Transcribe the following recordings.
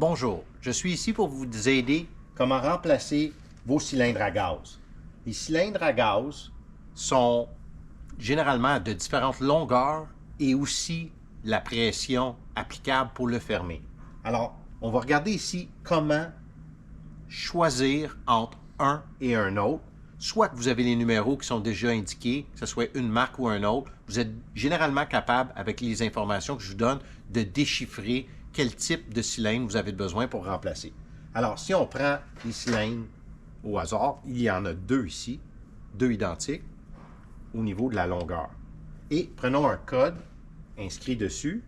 Bonjour, je suis ici pour vous aider comment remplacer vos cylindres à gaz. Les cylindres à gaz sont généralement de différentes longueurs et aussi la pression applicable pour le fermer. Alors, on va regarder ici comment choisir entre un et un autre. Soit que vous avez les numéros qui sont déjà indiqués, que ce soit une marque ou un autre, vous êtes généralement capable, avec les informations que je vous donne, de déchiffrer quel type de cylindre vous avez besoin pour remplacer. Alors, si on prend les cylindres au hasard, il y en a deux ici, deux identiques, au niveau de la longueur. Et prenons un code inscrit dessus,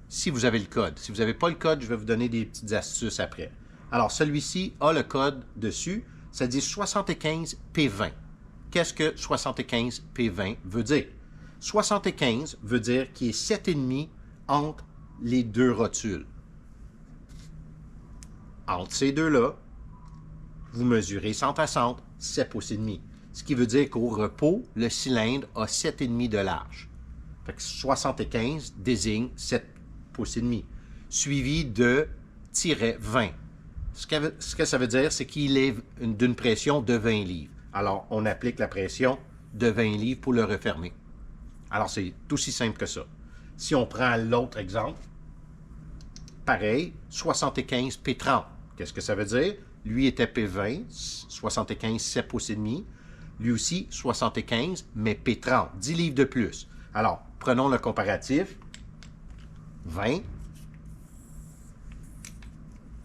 si vous avez le code. Si vous n'avez pas le code, je vais vous donner des petites astuces après. Alors, celui-ci a le code dessus, ça dit 75P20. Qu'est-ce que 75P20 veut dire? 75 veut dire qu'il est 7,5 entre les deux rotules. Entre ces deux-là, vous mesurez centre à centre 7 pouces et demi. Ce qui veut dire qu'au repos, le cylindre a 7,5 de large. Fait que 75 désigne 7 pouces et demi, suivi de -20. Ce que ça veut dire, c'est qu'il est d'une pression de 20 livres. Alors, on applique la pression de 20 livres pour le refermer. Alors, c'est aussi simple que ça. Si on prend l'autre exemple, pareil, 75 P30. Qu'est-ce que ça veut dire? Lui était P20, 75, 7 pouces et demi. Lui aussi, 75, mais P30, 10 livres de plus. Alors, prenons le comparatif. 20,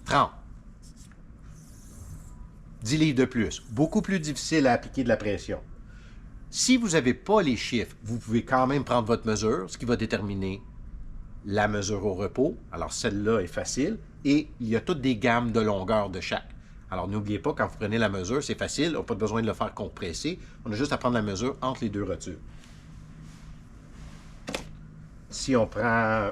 30. 10 livres de plus. Beaucoup plus difficile à appliquer de la pression. Si vous n'avez pas les chiffres, vous pouvez quand même prendre votre mesure, ce qui va déterminer la mesure au repos. Alors, celle-là est facile. Et il y a toutes des gammes de longueur de chaque. Alors, n'oubliez pas, quand vous prenez la mesure, c'est facile. On n'a pas besoin de le faire compresser. On a juste à prendre la mesure entre les deux rotules. Si on prend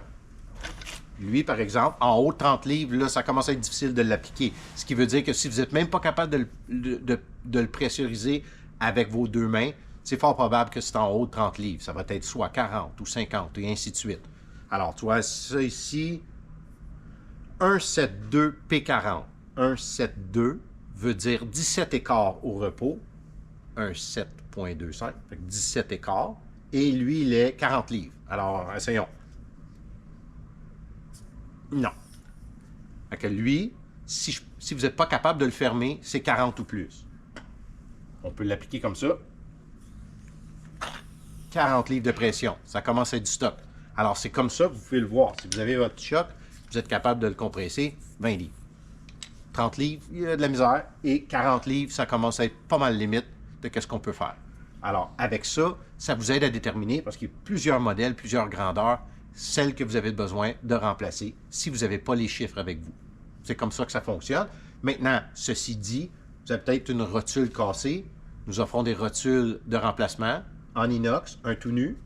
lui, par exemple, en haut de 30 livres, là, ça commence à être difficile de l'appliquer. Ce qui veut dire que si vous n'êtes même pas capable de le pressuriser avec vos deux mains, c'est fort probable que c'est en haut de 30 livres. Ça va être soit 40 ou 50 et ainsi de suite. Alors, tu vois, ça ici, 172 P40. 172 veut dire 17 écarts au repos. 1,7.25, fait que 17 écarts. Et lui, il est 40 livres. Alors, essayons. Non. Fait que lui, si vous n'êtes pas capable de le fermer, c'est 40 ou plus. On peut l'appliquer comme ça. 40 livres de pression. Ça commence à être du stock. Alors, c'est comme ça que vous pouvez le voir. Si vous avez votre choc, vous êtes capable de le compresser, 20 livres. 30 livres, il y a de la misère. Et 40 livres, ça commence à être pas mal limite de ce qu'on peut faire. Alors, avec ça, ça vous aide à déterminer, parce qu'il y a plusieurs modèles, plusieurs grandeurs, celles que vous avez besoin de remplacer si vous n'avez pas les chiffres avec vous. C'est comme ça que ça fonctionne. Maintenant, ceci dit, vous avez peut-être une rotule cassée. Nous offrons des rotules de remplacement en inox, un tout nu,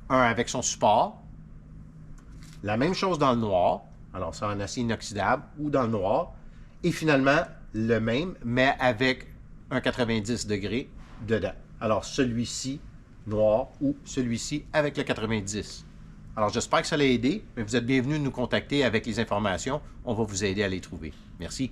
un avec son support. La même chose dans le noir, alors c'est en acier inoxydable ou dans le noir. Et finalement, le même, mais avec un 90 degrés dedans. Alors celui-ci noir ou celui-ci avec le 90. Alors j'espère que ça l'a aidé, mais vous êtes bienvenus de nous contacter avec les informations. On va vous aider à les trouver. Merci.